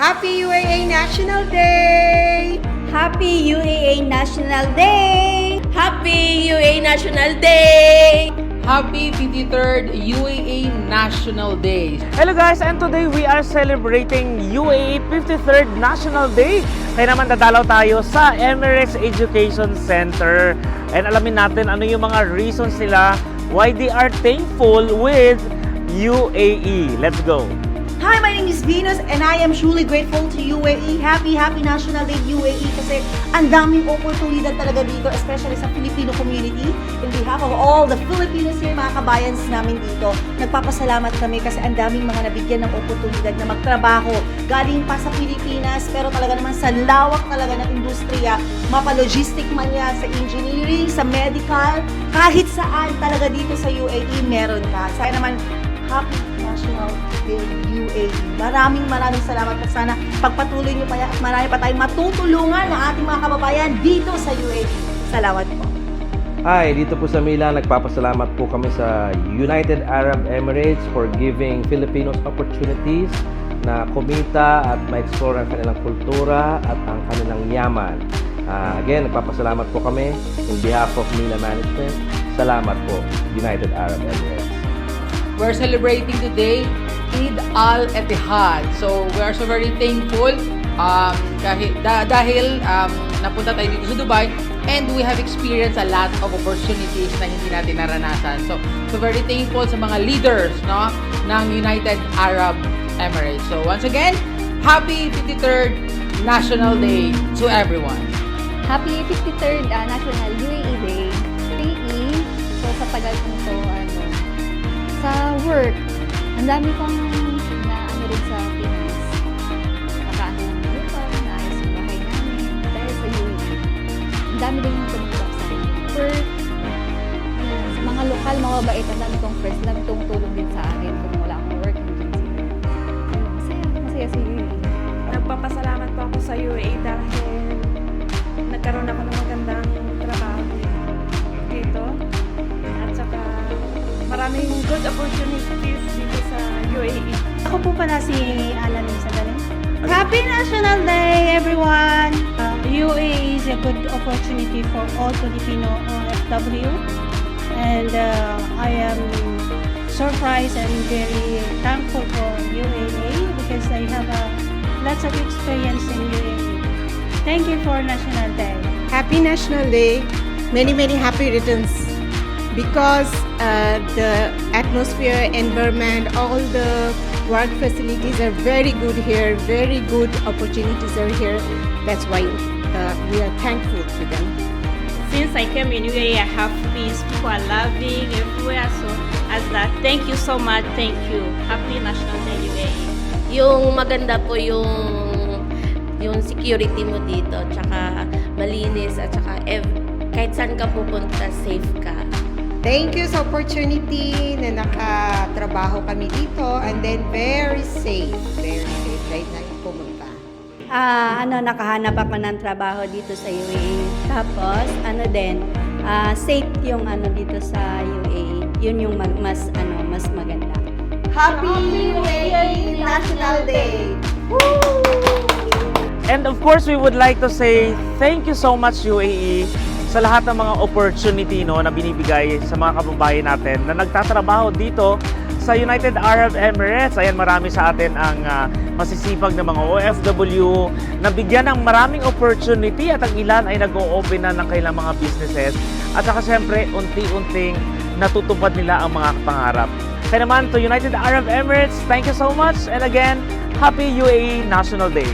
Happy UAA National Day! Happy UAA National Day! Happy UAA National Day! Happy 53rd UAA National Day! Hello guys, and today we are celebrating UAE 53rd National Day. Kaya naman dadalaw tayo sa Emirates Education Center. And alamin natin ano yung mga reasons nila why they are thankful with UAE. Let's go! Hi, my name is Venus and I am truly grateful to UAE. Happy National Day UAE kasi ang daming oportunidad talaga dito, especially sa Filipino community. In behalf of all the Filipinos here, mga kabayans namin dito, nagpapasalamat kami kasi ang daming mga nabigyan ng oportunidad na magtrabaho. Galing pa sa Pilipinas, pero talaga naman sa lawak talaga ng industriya, mapa-logistic man yan, sa engineering, sa medical, kahit saan talaga dito sa UAE meron ka. Kaya naman, Happy National Day UAE. Maraming salamat at sana pagpatuloy niyo pa yan at marami pa tayong matutulungan ng ating mga kababayan dito sa UAE. Salamat po. Hi, dito po sa Milan, nagpapasalamat po kami sa United Arab Emirates for giving Filipinos opportunities na kumita at ma-explore ang kanilang kultura at ang kanilang yaman. Again, nagpapasalamat po kami in behalf of Milan Management. Salamat po, United Arab Emirates. We're celebrating today Eid al-Etihad. So, we are so very thankful dahil napunta tayo dito sa Dubai and we have experienced a lot of opportunities na hindi natin naranasan. So very thankful sa mga leaders, no, ng United Arab Emirates. So, once again, happy 53rd National Day to everyone. Happy 53rd National UAE Day. UAE, so sa tagal ko nito, sa work, ang dami kong na rin sa Pinas. Nakaano ng lupa, naayos yung bahay namin dahil sa UAE. Ang dami din yung tumutulak sa work. Sa mga lokal, mababait, ang dami kong friends, ang dami tumutulong din sa akin kung wala akong work. Masaya sa UAE. Nagpapasalamat po ako sa UAE dahil nagkaroon ako ng magandang trabaho dito. At saka maraming good opportunities dito sa UAE. Ako po pala si Alan Isabelin. Happy National Day, everyone! UAE is a good opportunity for all Filipino OFW. And I am surprised and very thankful for UAE because I have lots of experience in UAE. Thank you for National Day. Happy National Day. Many happy returns. Because the atmosphere, environment, all the work facilities are very good here, very good opportunities are here. That's why we are thankful to them. Since I came in UAE, I have peace. People are loving everywhere. So as that, thank you so much. Thank you. Happy National Day UAE. Yung maganda po yung security mo dito, tsaka malinis, at tsaka kahit saan ka pupunta, safe ka. Thank you sa opportunity na nakatrabaho kami dito and then very safe kahit na pumunta. Nakahanap ako ng trabaho dito sa UAE. Tapos, safe yung dito sa UAE. Yun yung mas maganda. Happy UAE National Day! And of course, we would like to say thank you so much UAE sa lahat ng mga opportunity na binibigay sa mga kababayan natin na nagtatrabaho dito sa United Arab Emirates. Ayan, marami sa atin ang masisipag na mga OFW na bigyan ng maraming opportunity at ang ilan ay nag-o-open na ng kailang mga businesses. At saka siyempre, unti-unting natutupad nila ang mga pangarap. Kaya naman, to United Arab Emirates, thank you so much. And again, Happy UAE National Day!